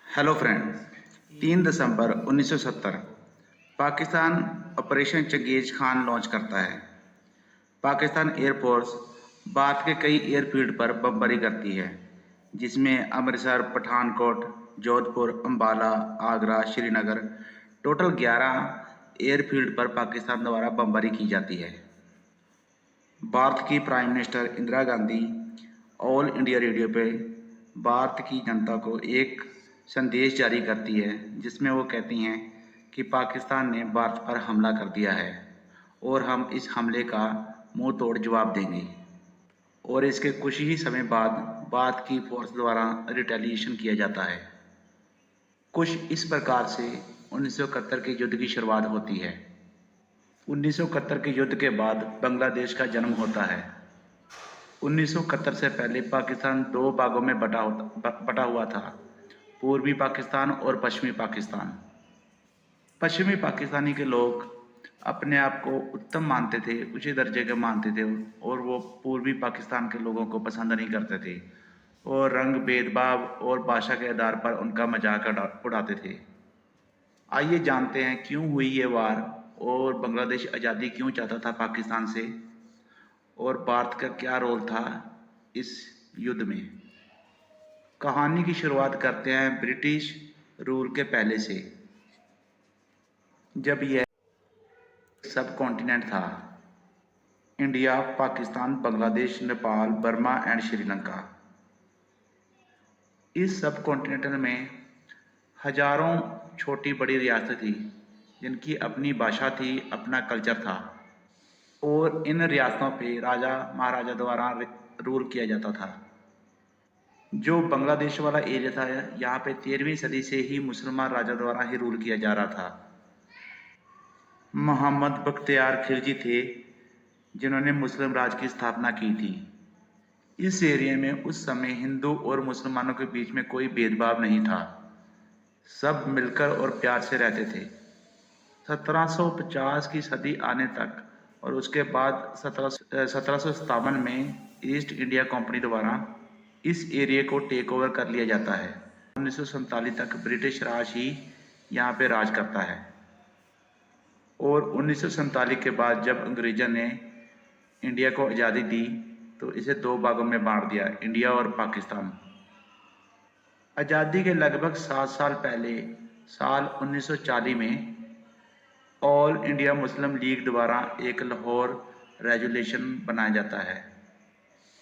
Hello friend. 3 दिसंबर 1970 Pakistan operation Chengiz Khan launch करता है। पाकिस्तान एयरफोर्स भारत के कई एयरफील्ड पर बमबारी करती है, जिसमें अमृतसर, पठानकोट, जोधपुर, अंबाला, आगरा, श्रीनगर टोटल 11 एयरफील्ड पर पाकिस्तान द्वारा बमबारी की जाती है। भारत की prime minister Indira Gandhi all India radio पे भारत की जनता को एक संदेश जारी करती है, जिसमें वो कहती हैं कि पाकिस्तान ने भारत पर हमला कर दिया है और हम इस हमले का मुंह तोड़ जवाब देंगे। और इसके कुछ ही समय बाद भारत की फोर्स द्वारा रिटेलिएशन किया जाता है। कुछ इस प्रकार से 1971 के युद्ध की शुरुआत होती है। 1971 के युद्ध के बाद बांग्लादेश का जन्म होता है। 1971 से पहले पाकिस्तान दो भागों में बटा हुआ था, पूर्वी पाकिस्तान और पश्चिमी पाकिस्तान। पश्चिमी पाकिस्तानी के लोग अपने आप को उत्तम मानते थे, ऊंचे दर्जे के मानते थे, और वो पूर्वी पाकिस्तान के लोगों को पसंद नहीं करते थे और रंग भेदभाव और भाषा के आधार पर उनका मजाक उड़ाते थे। आइए जानते हैं क्यों हुई ये वार और बांग्लादेश आज़ादी क्यों चाहता था पाकिस्तान से, और भारत का क्या रोल था इस युद्ध में। कहानी की शुरुआत करते हैं ब्रिटिश रूल के पहले से, जब यह सब कॉन्टिनेंट था। India, Pakistan, Bangladesh, Nepal, Burma and Sri Lanka. इस सब कॉन्टिनेंटल में हजारों छोटी बड़ी रियासतें थी, जिनकी अपनी भाषा थी, अपना कल्चर था, और इन रियासतों पे राजा महाराजा द्वारा रूल किया जाता था। जो बांग्लादेश वाला एरिया था, यहाँ पे 13वीं सदी से ही मुसलमान राजा द्वारा ही रूल किया जा रहा था। मोहम्मद बख्तियार खिलजी थे जिन्होंने मुस्लिम राज की स्थापना की थी। इस एरिया में उस समय हिंदू और मुसलमानों के बीच में कोई भेदभाव नहीं था, सब मिलकर और प्यार से रहते थे। 1750 की सदी आने तक और उसके बाद 1757 में ईस्ट इंडिया कंपनी द्वारा इस एरिया को टेक ओवर कर लिया जाता है। 1947 तक ब्रिटिश राज ही यहाँ पे राज करता है, और 1947 के बाद जब अंग्रेजों ने इंडिया को आज़ादी दी तो इसे दो भागों में बांट दिया, इंडिया और पाकिस्तान। आज़ादी के लगभग 7 साल पहले साल 1940 में ऑल इंडिया मुस्लिम लीग द्वारा एक लाहौर रेजोल्यूशन बनाया जाता है,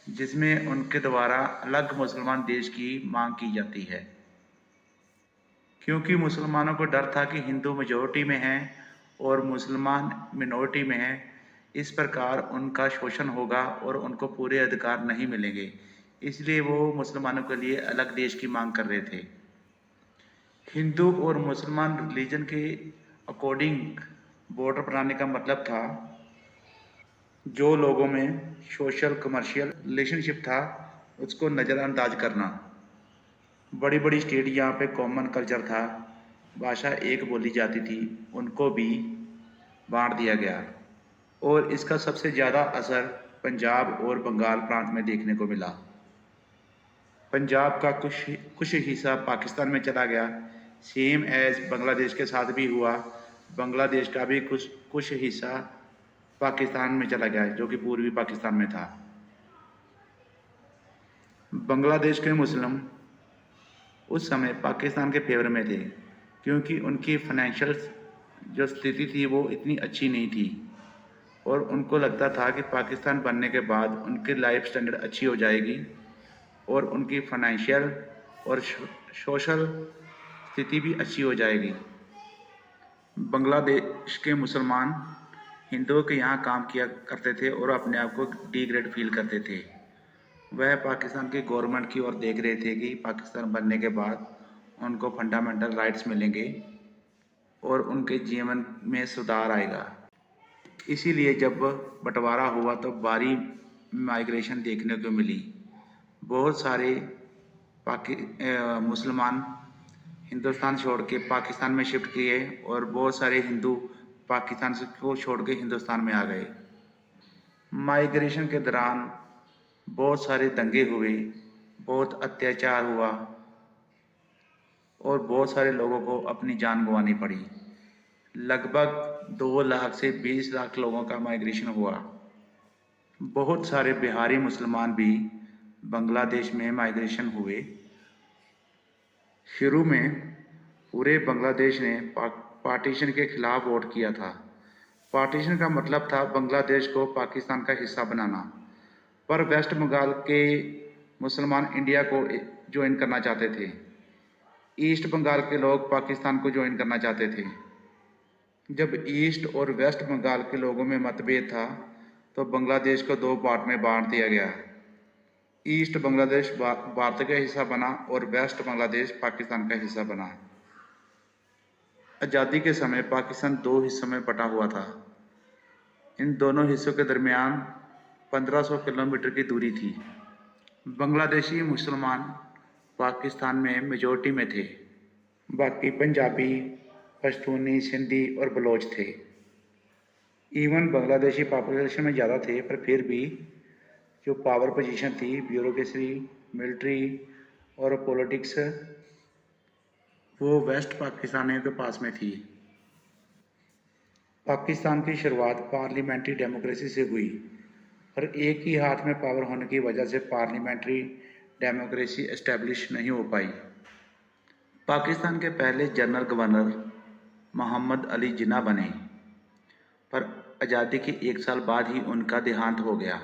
जिसमें उनके द्वारा अलग मुसलमान देश की मांग की जाती है, क्योंकि मुसलमानों को डर था कि हिंदू मेजॉरिटी में हैं और मुसलमान मिनॉरिटी में हैं, इस प्रकार उनका शोषण होगा और उनको पूरे अधिकार नहीं मिलेंगे, इसलिए वो मुसलमानों के लिए अलग देश की मांग कर रहे थे। हिंदू और मुसलमान रिलीजन के अकॉर्डिंग बॉर्डर बनाने का मतलब था जो लोगों में सोशल कमर्शियल रिलेशनशिप था उसको नज़रअंदाज करना। बड़ी बड़ी स्टेट यहाँ पे कॉमन कल्चर था, भाषा एक बोली जाती थी, उनको भी बांट दिया गया, और इसका सबसे ज़्यादा असर पंजाब और बंगाल प्रांत में देखने को मिला। पंजाब का कुछ हिस्सा पाकिस्तान में चला गया, सेम एज बांग्लादेश के साथ भी हुआ। बांग्लादेश का भी कुछ हिस्सा पाकिस्तान में चला गया, जो कि पूर्वी पाकिस्तान में था। बांग्लादेश के मुस्लिम उस समय पाकिस्तान के फेवर में थे, क्योंकि उनकी फाइनेंशियल जो स्थिति थी वो इतनी अच्छी नहीं थी, और उनको लगता था कि पाकिस्तान बनने के बाद उनकी लाइफ स्टैंडर्ड अच्छी हो जाएगी और उनकी फाइनेंशियल और सोशल स्थिति भी अच्छी हो जाएगी। बांग्लादेश के मुसलमान हिंदुओं के यहाँ काम किया करते थे और अपने आप को डिग्रेड फील करते थे। वह पाकिस्तान की गवर्नमेंट की ओर देख रहे थे कि पाकिस्तान बनने के बाद उनको फंडामेंटल राइट्स मिलेंगे और उनके जीवन में सुधार आएगा। इसीलिए जब बंटवारा हुआ तो भारी माइग्रेशन देखने को मिली। बहुत सारे मुसलमान हिंदुस्तान छोड़ के पाकिस्तान में शिफ्ट किए और बहुत सारे हिंदू पाकिस्तान को छोड़ के हिंदुस्तान में आ गए। माइग्रेशन के दौरान बहुत सारे दंगे हुए, बहुत अत्याचार हुआ, और बहुत सारे लोगों को अपनी जान गंवानी पड़ी। लगभग 2 लाख से 20 लाख लोगों का माइग्रेशन हुआ। बहुत सारे बिहारी मुसलमान भी बांग्लादेश में माइग्रेशन हुए। शुरू में पूरे बांग्लादेश ने पार्टीशन के खिलाफ वोट किया था। पार्टीशन का मतलब था बांग्लादेश को पाकिस्तान का हिस्सा बनाना, पर वेस्ट बंगाल के मुसलमान इंडिया को ज्वाइन करना चाहते थे। ईस्ट बंगाल के लोग पाकिस्तान को ज्वाइन करना चाहते थे। जब ईस्ट और वेस्ट बंगाल के लोगों में मतभेद था तो बांग्लादेश को 2 पार्ट में बांट दिया गया। ईस्ट बांग्लादेश भारत का हिस्सा बना और वेस्ट बांग्लादेश पाकिस्तान का हिस्सा बना। आज़ादी के समय पाकिस्तान 2 हिस्सों में बटा हुआ था। इन दोनों हिस्सों के दरमियान 1500 किलोमीटर की दूरी थी। बांग्लादेशी मुसलमान पाकिस्तान में मेजॉरिटी में थे, बाकी पंजाबी, पश्तूनी, सिंधी और बलोच थे। इवन बांग्लादेशी पॉपुलेशन में ज़्यादा थे, पर फिर भी जो पावर पोजीशन थी, ब्यूरोक्रेसी, मिलिट्री और पॉलिटिक्स, वो वेस्ट पाकिस्तानियों के पास में थी। पाकिस्तान की शुरुआत पार्लियामेंट्री डेमोक्रेसी से हुई, पर एक ही हाथ में पावर होने की वजह से पार्लियामेंट्री डेमोक्रेसी एस्टेब्लिश नहीं हो पाई। पाकिस्तान के पहले जनरल गवर्नर मोहम्मद अली जिन्ना बने, पर आज़ादी के 1 साल बाद ही उनका देहांत हो गया।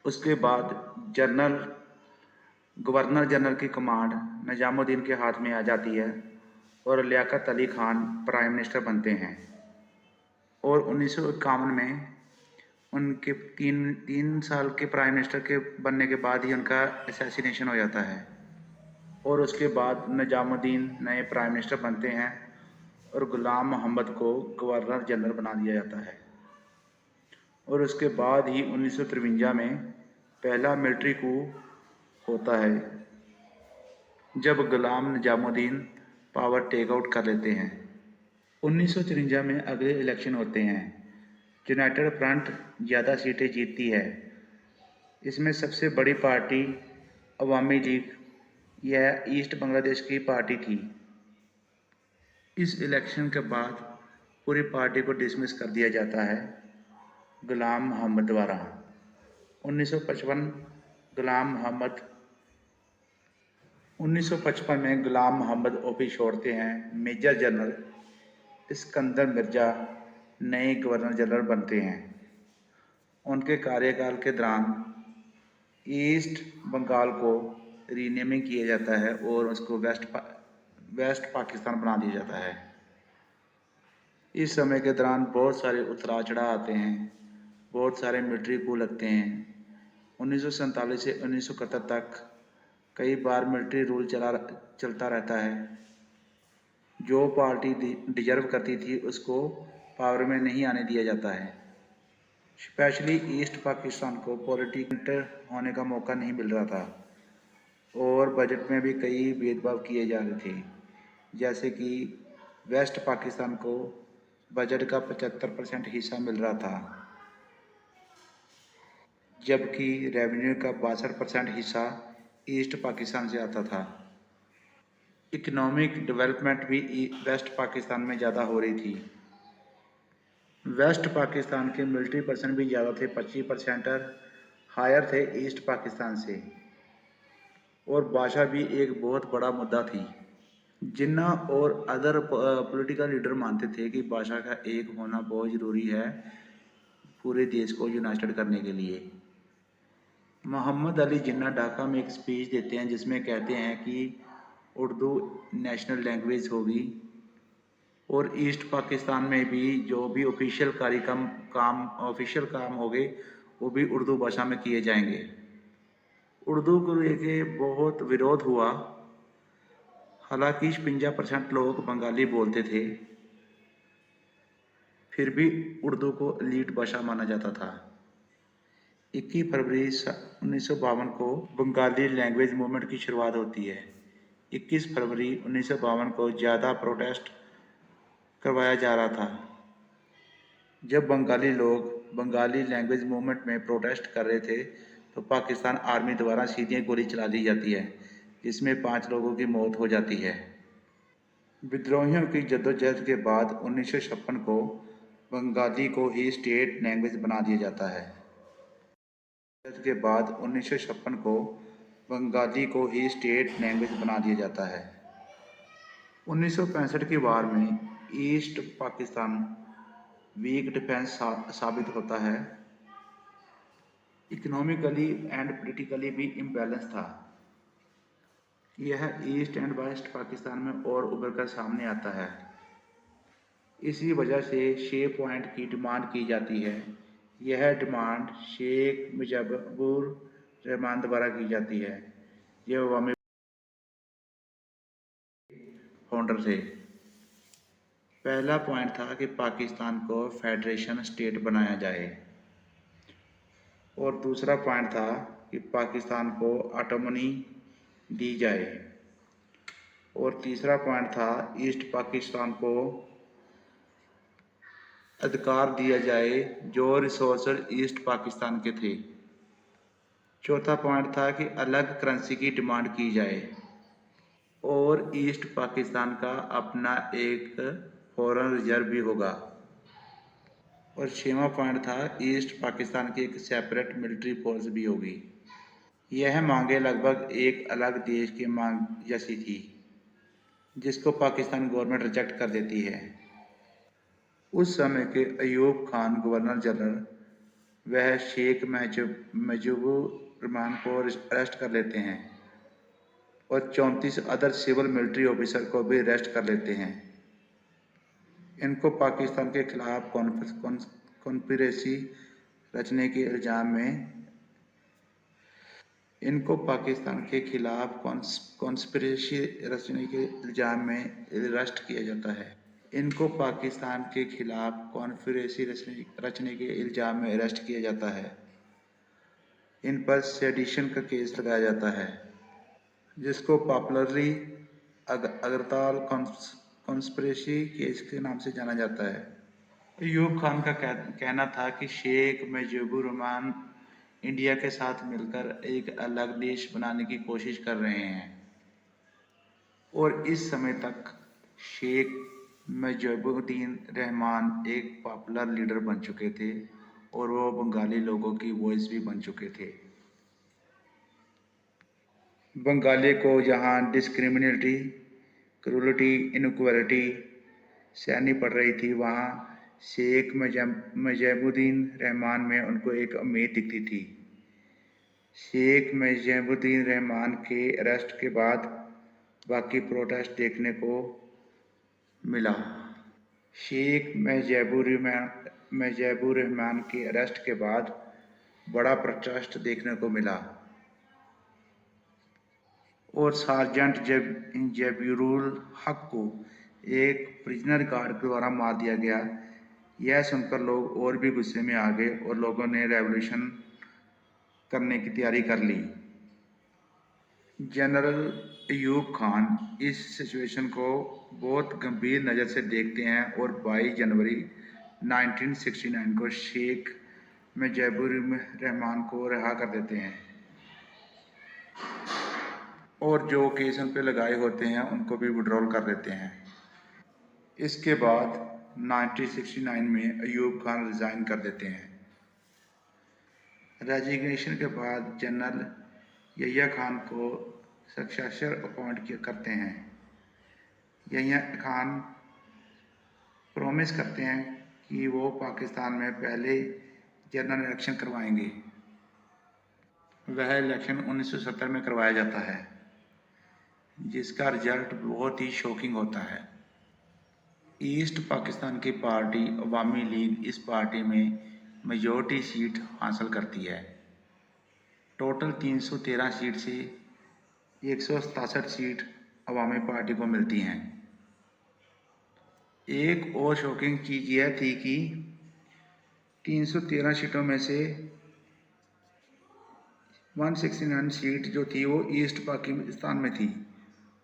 उसके बाद गवर्नर जनरल की कमांड निजामुद्दीन के हाथ में आ जाती है और लियाकत अली खान प्राइम मिनिस्टर बनते हैं। और 1951 में उनके तीन साल के प्राइम मिनिस्टर के बनने के बाद ही उनका असैसिनेशन हो जाता है। और उसके बाद निजामुद्दीन नए प्राइम मिनिस्टर बनते हैं और गुलाम मोहम्मद को गवर्नर जनरल बना दिया जाता है। और उसके बाद ही 1953 में पहला मिलिट्री कू होता है, जब गुलाम निजामुद्दीन पावर टेक आउट कर लेते हैं। 1953 में अगले इलेक्शन होते हैं। यूनाइटेड फ्रंट ज़्यादा सीटें जीतती है। इसमें सबसे बड़ी पार्टी अवामी लीग, यह ईस्ट बांग्लादेश की पार्टी थी। इस इलेक्शन के बाद पूरी पार्टी को डिसमिस कर दिया जाता है गुलाम मोहम्मद द्वारा। 1955 में गुलाम मोहम्मद ऑफिस छोड़ते हैं। मेजर जनरल इस्कंदर मिर्जा नए गवर्नर जनरल बनते हैं। उनके कार्यकाल के दौरान ईस्ट बंगाल को रीनेमिंग किया जाता है और उसको वेस्ट पाकिस्तान बना दिया जाता है। इस समय के दौरान बहुत सारे उतार चढ़ाव आते हैं, बहुत सारे मिलिट्री कू लगते हैं। 1947 से 1971 तक कई बार मिलिट्री रूल चलता रहता है। जो पार्टी डिजर्व करती थी उसको पावर में नहीं आने दिया जाता है। स्पेशली ईस्ट पाकिस्तान को पॉलिटिकल होने का मौका नहीं मिल रहा था और बजट में भी कई भेदभाव किए जा रहे थे, जैसे कि वेस्ट पाकिस्तान को बजट का 75% हिस्सा मिल रहा था, जबकि रेवेन्यू का 62% हिस्सा ईस्ट पाकिस्तान से आता था। इकोनॉमिक डेवलपमेंट भी वेस्ट पाकिस्तान में ज़्यादा हो रही थी। वेस्ट पाकिस्तान के मिलिट्री पर्सन भी ज़्यादा थे, 25% हायर थे ईस्ट पाकिस्तान से। और भाषा भी एक बहुत बड़ा मुद्दा थी। जिन्ना और अदर पॉलिटिकल लीडर मानते थे कि भाषा का एक होना बहुत ज़रूरी है पूरे देश को यूनाइटेड करने के लिए। मोहम्मद अली जिन्ना ढाका में एक स्पीच देते हैं जिसमें कहते हैं कि उर्दू नेशनल लैंग्वेज होगी और ईस्ट पाकिस्तान में भी जो भी ऑफिशियल काम होंगे वो भी उर्दू भाषा में किए जाएंगे। उर्दू को लेके बहुत विरोध हुआ। हालांकि 56% लोग बंगाली बोलते थे, फिर भी उर्दू को लीड भाषा माना जाता था। 21 फरवरी 1952 को बंगाली लैंग्वेज मूवमेंट की शुरुआत होती है। 21 फरवरी 1952 को ज़्यादा प्रोटेस्ट करवाया जा रहा था। जब बंगाली लोग बंगाली लैंग्वेज मूवमेंट में प्रोटेस्ट कर रहे थे तो पाकिस्तान आर्मी द्वारा सीधे गोली चला दी जाती है, जिसमें 5 लोगों की मौत हो जाती है। विद्रोहियों की जद्दोजहद के बाद 1956 को बंगाली को ही स्टेट लैंग्वेज बना दिया जाता है। के बाद 1956 को बंगाली को ही स्टेट लैंग्वेज बना दिया जाता है। 1965 की वार में ईस्ट पाकिस्तान वीक डिफेंस साबित होता है। इकोनॉमिकली एंड पॉलिटिकली भी इम्बैलेंस था। यह ईस्ट एंड वेस्ट पाकिस्तान में और उभर कर सामने आता है। इसी वजह से 6 पॉइंट की डिमांड की जाती है। यह डिमांड शेख मुजीबुर रहमान द्वारा की जाती है। यह अवामी फाउंडर थे। पहला पॉइंट था कि पाकिस्तान को फेडरेशन स्टेट बनाया जाए और दूसरा पॉइंट था कि पाकिस्तान को ऑटोनॉमी दी जाए और तीसरा पॉइंट था ईस्ट पाकिस्तान को अधिकार दिया जाए जो रिसोर्सेज ईस्ट पाकिस्तान के थे। चौथा पॉइंट था कि अलग करेंसी की डिमांड की जाए और ईस्ट पाकिस्तान का अपना एक फॉरेन रिजर्व भी होगा। और 6वां पॉइंट था ईस्ट पाकिस्तान की एक सेपरेट मिलिट्री फोर्स भी होगी। यह मांगे लगभग एक अलग देश की मांग जैसी थी, जिसको पाकिस्तान गवर्नमेंट रिजेक्ट कर देती है। उस समय के अयूब खान गवर्नर जनरल वह शेख मुजीबुर रहमान को अरेस्ट कर लेते हैं और 34 अदर सिविल मिलिट्री ऑफिसर को भी अरेस्ट कर लेते हैं। इनको पाकिस्तान के खिलाफ कॉन्स्पिरेसी रचने के इल्ज़ाम में अरेस्ट किया जाता है। इनको पाकिस्तान के खिलाफ कॉन्स्पिरेसी रचने के इल्ज़ाम में अरेस्ट किया जाता है। इन पर सेडिशन का केस लगाया जाता है, जिसको पॉपुलरली अगरताल कॉन्स्पिरेसी केस के नाम से जाना जाता है। अयूब खान का कहना था कि शेख मुजीबुर रहमान इंडिया के साथ मिलकर एक अलग देश बनाने की कोशिश कर रहे हैं और इस समय तक शेख मुजीबुद्दीन रहमान एक पॉपुलर लीडर बन चुके थे और वो बंगाली लोगों की वॉइस भी बन चुके थे। बंगाली को जहाँ डिस्क्रिमिनेटी, क्रूरटी, इनक्वालिटी सहनी पड़ रही थी, वहाँ शेख मुजीबुद्दीन रहमान में उनको एक उम्मीद दिखती थी। शेख मुजीबुद्दीन रहमान के अरेस्ट के बाद बाकी प्रोटेस्ट देखने को मिला। शेख मुजीबुर रहमान के अरेस्ट के बाद बड़ा प्रोटेस्ट देखने को मिला और सार्जेंट जबीरुल हक को एक प्रिजनर गार्ड द्वारा मार दिया गया। यह सुनकर लोग और भी गुस्से में आ गए और लोगों ने रेवोल्यूशन करने की तैयारी कर ली। जनरल अयूब खान इस सिचुएशन को बहुत गंभीर नज़र से देखते हैं और 22 जनवरी 1969 को शेख मुजीबुर रहमान को रिहा कर देते हैं और जो केस उन पे लगाए होते हैं उनको भी विड्रॉल कर देते हैं। इसके बाद 1969 में अयूब खान रिज़ाइन कर देते हैं। रेजिग्नेशन के बाद जनरल यहिया खान को सक्सेसर अपॉइंट करते हैं। यहिया खान प्रॉमिस करते हैं कि वो पाकिस्तान में पहले जनरल इलेक्शन करवाएंगे। वह इलेक्शन 1970 में करवाया जाता है, जिसका रिजल्ट बहुत ही शॉकिंग होता है। ईस्ट पाकिस्तान की पार्टी अवामी लीग इस पार्टी में मेजॉरिटी सीट हासिल करती है। टोटल 313 सीट से 167 सीट अवामी पार्टी को मिलती हैं। एक और शॉकिंग चीज़ यह थी कि 313 सीटों में से 169 सीट जो थी वो ईस्ट पाकिस्तान में थी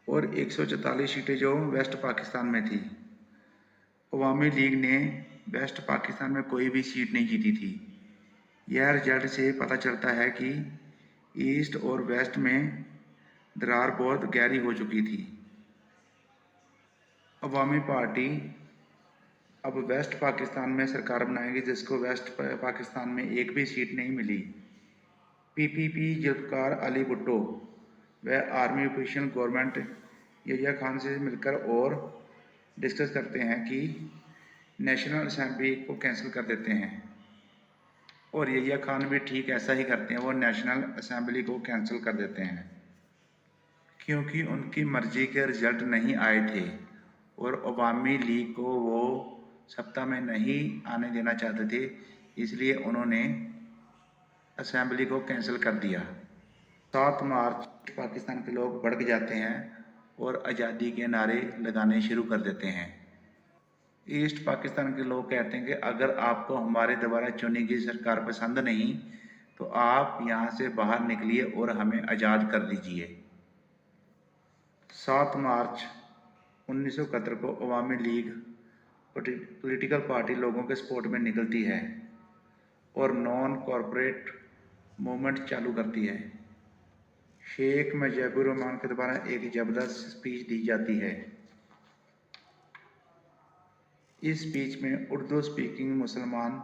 और 144 सीटें जो वेस्ट पाकिस्तान में थी। अवामी लीग ने वेस्ट पाकिस्तान में कोई भी सीट नहीं जीती थी। यह रिजल्ट से पता चलता है कि ईस्ट और वेस्ट में दरार बहुत गहरी हो चुकी थी। अवामी पार्टी अब वेस्ट पाकिस्तान में सरकार बनाएगी, जिसको वेस्ट पाकिस्तान में एक भी सीट नहीं मिली। पीपीपी जुल्फ़िकार अली भुट्टो व army official government Yahya Khan से मिलकर और डिस्कस करते हैं कि नेशनल असेंबली को कैंसिल कर देते हैं, और यहिया खान भी ठीक ऐसा ही करते हैं, वो नेशनल असेंबली को कैंसिल कर देते हैं क्योंकि उनकी मर्जी के रिजल्ट नहीं आए थे और अवामी लीग को वो सत्ता में नहीं आने देना चाहते थे, इसलिए उन्होंने असेंबली को कैंसिल कर दिया। 7 मार्च पाकिस्तान के लोग भड़क जाते हैं और आज़ादी के नारे लगाने शुरू कर देते हैं। ईस्ट पाकिस्तान के लोग कहते हैं कि अगर आपको हमारे द्वारा चुनी गई सरकार पसंद नहीं तो आप यहाँ से बाहर निकलिए और हमें आज़ाद कर दीजिए। 7 मार्च 1971 को अवामी लीग पॉलिटिकल पार्टी लोगों के सपोर्ट में निकलती है और नॉन कॉरपोरेट मूवमेंट चालू करती है। शेख मुजीबुर रहमान के द्वारा एक ज़बरदस्त स्पीच दी जाती है। इस स्पीच में उर्दू स्पीकिंग मुसलमान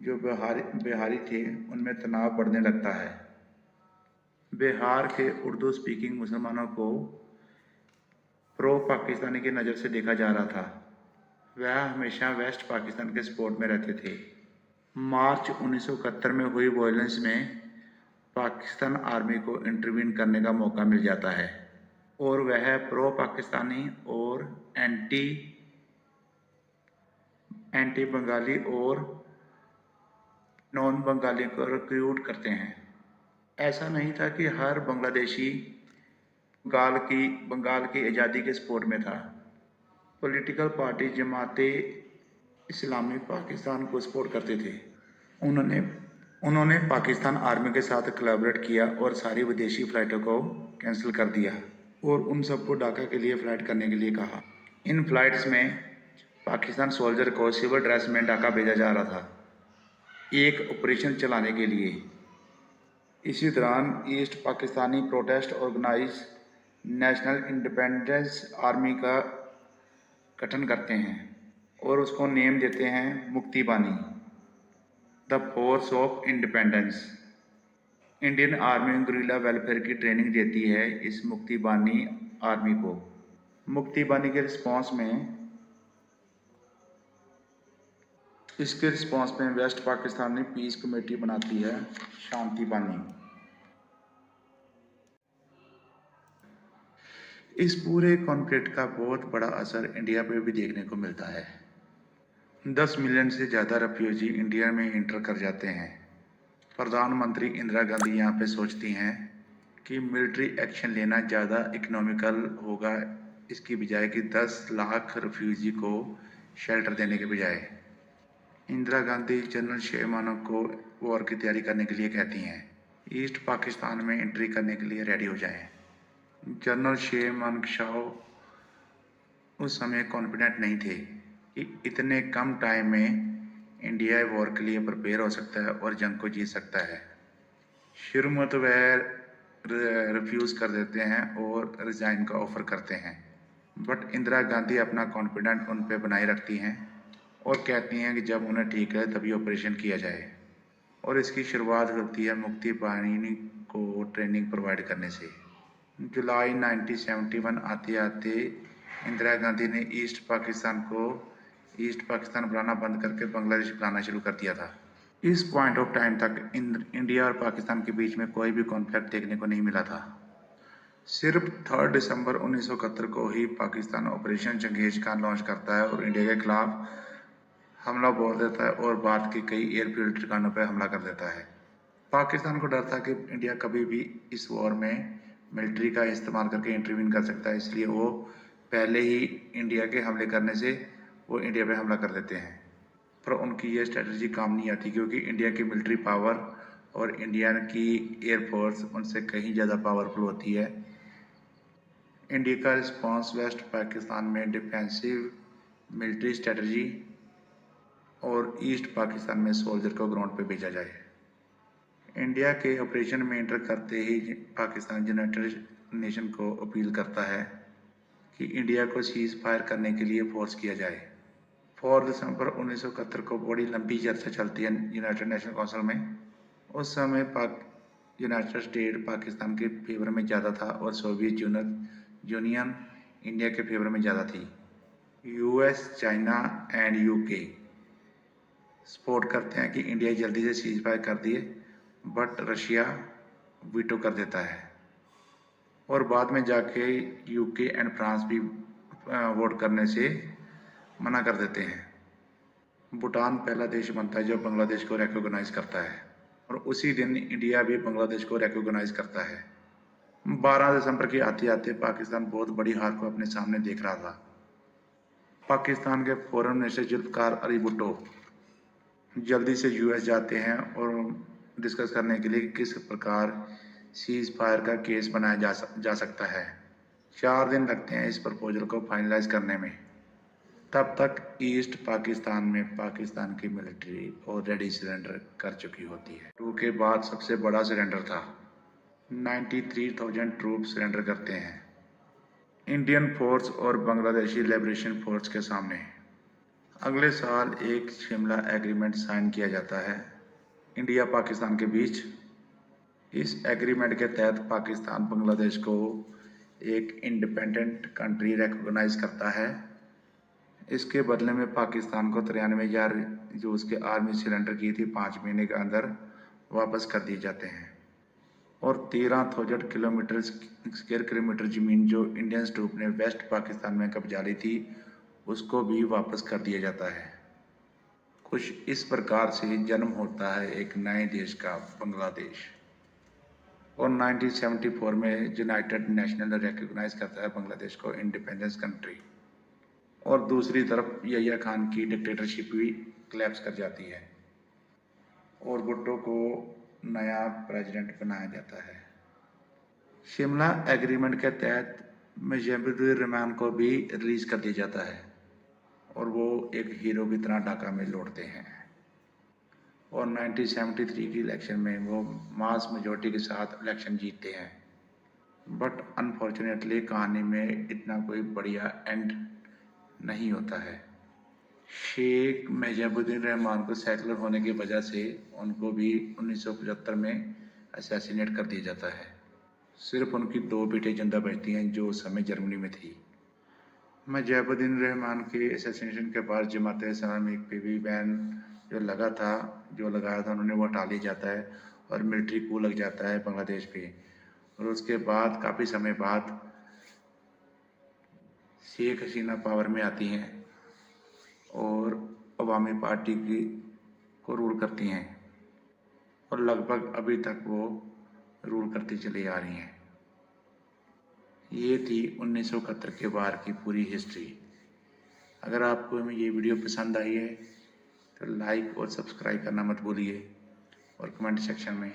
जो बिहारी थे उनमें तनाव बढ़ने लगता है। बिहार के उर्दू स्पीकिंग मुसलमानों को प्रो पाकिस्तानी की नज़र से देखा जा रहा था। वह हमेशा वेस्ट पाकिस्तान के सपोर्ट में रहते थे। मार्च 1971 में हुई वायलेंस में पाकिस्तान आर्मी को इंटरवीन करने का मौका मिल जाता है और वह प्रो पाकिस्तानी और एंटी बंगाली और नॉन बंगाली को रिक्रूट करते हैं। ऐसा नहीं था कि हर बांग्लादेशी बंगाल की आज़ादी के सपोर्ट में था। पॉलिटिकल पार्टी जमाते इस्लामी पाकिस्तान को सपोर्ट करते थे। उन्होंने पाकिस्तान आर्मी के साथ कोलैबोरेट किया और सारी विदेशी फ़्लाइटों को कैंसिल कर दिया और उन सबको ढाका के लिए फ़्लाइट करने के लिए कहा। इन फ़्लाइट्स में पाकिस्तान सोल्जर को सिविल ड्रेस में ढाका भेजा जा रहा था, एक ऑपरेशन चलाने के लिए। इसी दौरान east Pakistani protest organise national independence army का गठन करते हैं और उसको नेम देते हैं मुक्ति बानी, the force of independence. Indian army guerrilla welfare की ट्रेनिंग देती है इस मुक्ति बानी आर्मी को। मुक्ति बानी के रिस्पॉन्स में वेस्ट पाकिस्तान ने पीस कमेटी बनाती है, शांति बानी। इस पूरे कॉन्फ्लिक्ट का बहुत बड़ा असर इंडिया पे भी देखने को मिलता है। 10 मिलियन से ज़्यादा रेफ्यूजी इंडिया में इंटर कर जाते हैं। प्रधानमंत्री इंदिरा गांधी यहाँ पे सोचती हैं कि मिलिट्री एक्शन लेना ज़्यादा इकोनॉमिकल होगा, इसकी बजाय कि 10 लाख रेफ्यूजी को शेल्टर देने के बजाय। इंदिरा गांधी जनरल शेर मानव को वॉर की तैयारी करने के लिए कहती हैं, ईस्ट पाकिस्तान में एंट्री करने के लिए रेडी हो जाएं। जनरल शेर मानेकशॉ उस समय कॉन्फिडेंट नहीं थे कि इतने कम टाइम में इंडिया वॉर के लिए प्रिपेयर हो सकता है और जंग को जीत सकता है। शुरू में तो वह रिफ्यूज़ कर देते हैं और रिज़ाइन का ऑफ़र करते हैं, बट इंदिरा गांधी अपना कॉन्फिडेंट उन पे बनाए रखती हैं और कहती हैं कि जब उन्हें ठीक है तभी ऑपरेशन किया जाए। और इसकी शुरुआत होती है मुक्ति बाहिनी को ट्रेनिंग प्रोवाइड करने से। जुलाई 1971 आते आते इंदिरा गांधी ने ईस्ट पाकिस्तान बुलाना बंद करके बांग्लादेश बुलाना शुरू कर दिया था। इस पॉइंट ऑफ टाइम तक इंडिया और पाकिस्तान के बीच में कोई भी कॉन्फ्लिक्ट देखने को नहीं मिला था। सिर्फ 3 दिसंबर 1971 को ही पाकिस्तान ऑपरेशन चंगेज खान लॉन्च करता है और इंडिया के खिलाफ हमला बोल देता है और भारत के कई एयरफील्ड ठिकानों पर हमला कर देता है। पाकिस्तान को डर था कि इंडिया कभी भी इस वॉर में मिलिट्री का इस्तेमाल करके इंटरवीन कर सकता है, इसलिए वो पहले ही इंडिया के हमले करने से वो इंडिया पे हमला कर देते हैं। पर उनकी ये स्ट्रेटजी काम नहीं आती क्योंकि इंडिया की मिलिट्री पावर और इंडिया की एयरफोर्स उनसे कहीं ज़्यादा पावरफुल होती है। इंडिया का रिस्पांस वेस्ट पाकिस्तान में डिफेंसिव मिलिट्री स्ट्रेटजी और ईस्ट पाकिस्तान में सोल्जर को ग्राउंड पे भेजा जाए। इंडिया के ऑपरेशन में एंटर करते ही पाकिस्तान यूनाइटेड नेशन को अपील करता है कि इंडिया को सीज फायर करने के लिए फोर्स किया जाए। 4 दिसंबर 1971 को बड़ी लंबी चर्चा चलती है यूनाइटेड नेशन काउंसिल में। उस समय यूनाइटेड स्टेट पाकिस्तान के फेवर में ज़्यादा था और सोवियत यूनियन इंडिया के फेवर में ज़्यादा थी। US, China and UK support करते हैं कि इंडिया जल्दी से सीज फायर कर दिए, बट रशिया वीटो कर देता है और बाद में जाके यूके एंड फ्रांस भी वोट करने से मना कर देते हैं। भूटान पहला देश बनता है जो बांग्लादेश को रिकॉग्नाइज करता है और उसी दिन इंडिया भी बांग्लादेश को रिकॉग्नाइज करता है। 12 दिसंबर के आते आते पाकिस्तान बहुत बड़ी हार को अपने सामने देख रहा था। पाकिस्तान के फॉरेन मिनिस्टर जुल्फिकार अली भुट्टो जल्दी से यूएस जाते हैं और डिस्कस करने के लिए कि किस प्रकार सीज फायर का केस बनाया जा सकता है। 4 दिन लगते हैं इस प्रपोजल को फाइनलाइज करने में। तब तक ईस्ट पाकिस्तान में पाकिस्तान की मिलिट्री ऑलरेडी सरेंडर कर चुकी होती है। 2 के बाद सबसे बड़ा सरेंडर था। 93,000 ट्रूप सरेंडर करते हैं इंडियन फोर्स और बांग्लादेशी लिबरेशन फोर्स के सामने। अगले साल एक शिमला एग्रीमेंट साइन किया जाता है इंडिया पाकिस्तान के बीच। इस एग्रीमेंट के तहत पाकिस्तान बांग्लादेश को एक इंडिपेंडेंट कंट्री रिकॉग्नाइज करता है। इसके बदले में पाकिस्तान को 93,000 जो उसके आर्मी सरेंडर की थी 5 महीने के अंदर वापस कर दिए जाते हैं और 13,000 स्क्वायर किलोमीटर ज़मीन जो इंडियन ट्रूप ने वेस्ट पाकिस्तान में कब्जा ली थी उसको भी वापस कर दिया जाता है। कुछ इस प्रकार से जन्म होता है एक नए देश का बांग्लादेश और 1974 में यूनाइटेड नेशनल रिकॉग्नाइज करता है बांग्लादेश को इंडिपेंडेंस कंट्री और दूसरी तरफ यहिया खान की डिक्टेटरशिप भी क्लैप्स कर जाती है और भुट्टो को नया प्रेसिडेंट बनाया जाता है। शिमला एग्रीमेंट के तहत मुजीबुर रहमान को भी रिलीज कर दिया जाता है और वो एक हीरो की तरह ढाका में लौटते हैं और 1973 की इलेक्शन में वो मास मेजॉरिटी के साथ इलेक्शन जीतते हैं। बट अनफॉर्चुनेटली कहानी में इतना कोई बढ़िया एंड नहीं होता है। शेख मुजीबुर रहमान को सेकुलर होने की वजह से उनको भी 1975 में असैसिनेट कर दिया जाता है। सिर्फ उनकी 2 बेटे जिंदा बचती हैं जो उस समय जर्मनी में थी। मुजीबुर रहमान के असैसिनेशन के बाद जमात इस्लामी पे भी बैन जो लगाया था उन्होंने वो हटा लिया जाता है और मिलिट्री कू लग जाता है बांग्लादेश पे और उसके बाद काफ़ी समय बाद शेख हसीना पावर में आती हैं और अवामी पार्टी को रूल करती हैं और लगभग अभी तक वो रूल करती चली आ रही हैं। ये थी 1971 के बार की पूरी हिस्ट्री। अगर आपको ये वीडियो पसंद आई है तो लाइक और सब्सक्राइब करना मत भूलिए और कमेंट सेक्शन में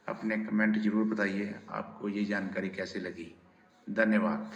अपने कमेंट ज़रूर बताइए आपको ये जानकारी कैसी लगी। धन्यवाद।